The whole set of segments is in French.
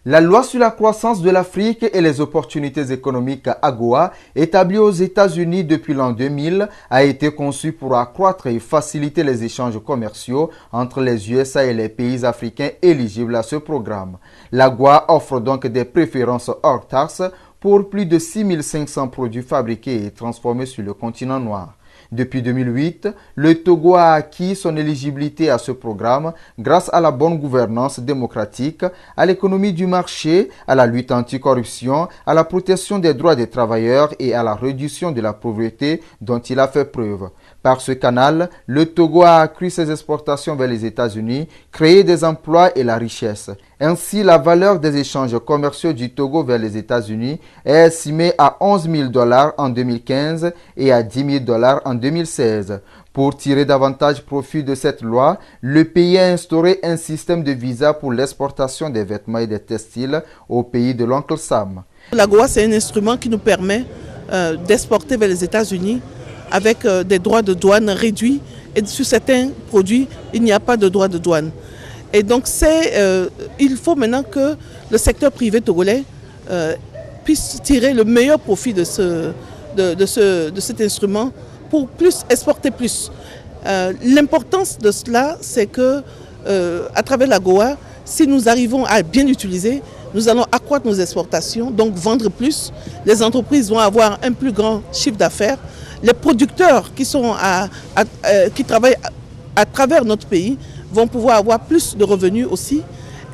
La loi sur la croissance de l'Afrique et les opportunités économiques AGOA, établie aux États-Unis depuis l'an 2000, a été conçue pour accroître et faciliter les échanges commerciaux entre les USA et les pays africains éligibles à ce programme. L'AGOA offre donc des préférences hors taxes pour plus de 6500 produits fabriqués et transformés sur le continent noir. Depuis 2008, le Togo a acquis son éligibilité à ce programme grâce à la bonne gouvernance démocratique, à l'économie du marché, à la lutte anticorruption, à la protection des droits des travailleurs et à la réduction de la pauvreté dont il a fait preuve. Par ce canal, le Togo a accru ses exportations vers les États-Unis, créé des emplois et la richesse. Ainsi, la valeur des échanges commerciaux du Togo vers les États-Unis est estimée à 11 000 $ en 2015 et à 10 000 $ en 2016. Pour tirer davantage profit de cette loi, le pays a instauré un système de visa pour l'exportation des vêtements et des textiles au pays de l'oncle Sam. L'AGOA, c'est un instrument qui nous permet d'exporter vers les États-Unis avec des droits de douane réduits, et sur certains produits, il n'y a pas de droits de douane. Et donc, il faut maintenant que le secteur privé togolais puisse tirer le meilleur profit de cet instrument pour exporter plus. L'importance de cela, c'est que à travers l'AGOA, si nous arrivons à bien l'utiliser, nous allons accroître nos exportations, donc vendre plus. Les entreprises vont avoir un plus grand chiffre d'affaires. Les producteurs qui travaillent à travers notre pays vont pouvoir avoir plus de revenus aussi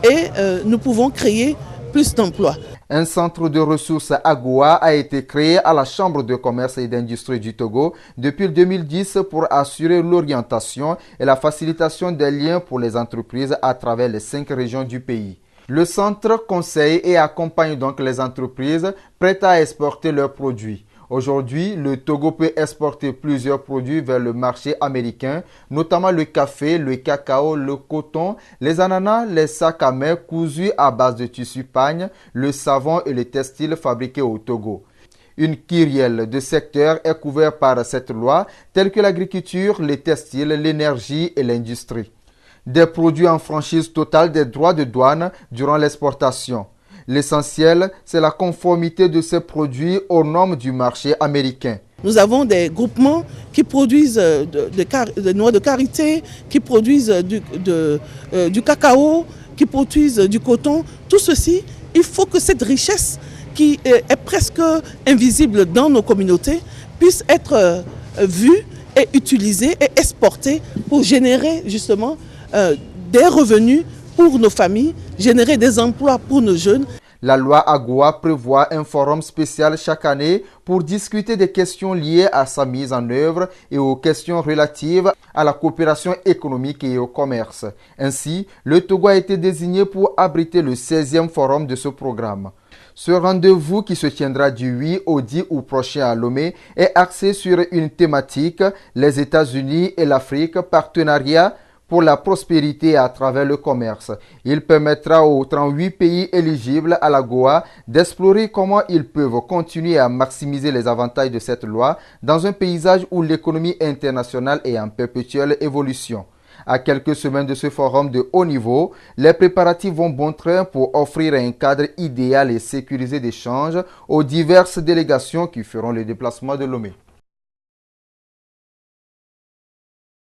et nous pouvons créer plus d'emplois. Un centre de ressources AGOA a été créé à la Chambre de commerce et d'industrie du Togo depuis 2010 pour assurer l'orientation et la facilitation des liens pour les entreprises à travers les 5 régions du pays. Le centre conseille et accompagne donc les entreprises prêtes à exporter leurs produits. Aujourd'hui, le Togo peut exporter plusieurs produits vers le marché américain, notamment le café, le cacao, le coton, les ananas, les sacs à main cousus à base de tissu pagne, le savon et les textiles fabriqués au Togo. Une kyrielle de secteurs est couverte par cette loi, tels que l'agriculture, les textiles, l'énergie et l'industrie. Des produits en franchise totale des droits de douane durant l'exportation. L'essentiel, c'est la conformité de ces produits aux normes du marché américain. Nous avons des groupements qui produisent des noix de karité, qui produisent du cacao, qui produisent du coton. Tout ceci, il faut que cette richesse qui est presque invisible dans nos communautés puisse être vue et utilisée et exportée pour générer justement des revenus pour nos familles, générer des emplois pour nos jeunes. La loi AGOA prévoit un forum spécial chaque année pour discuter des questions liées à sa mise en œuvre et aux questions relatives à la coopération économique et au commerce. Ainsi, le Togo a été désigné pour abriter le 16e forum de ce programme. Ce rendez-vous qui se tiendra du 8 au 10 août prochain à Lomé est axé sur une thématique, les États-Unis et l'Afrique, partenariat pour la prospérité à travers le commerce. Il permettra aux 38 pays éligibles à l'AGOA d'explorer comment ils peuvent continuer à maximiser les avantages de cette loi dans un paysage où l'économie internationale est en perpétuelle évolution. À quelques semaines de ce forum de haut niveau, les préparatifs vont bon train pour offrir un cadre idéal et sécurisé d'échange aux diverses délégations qui feront le déplacement de Lomé.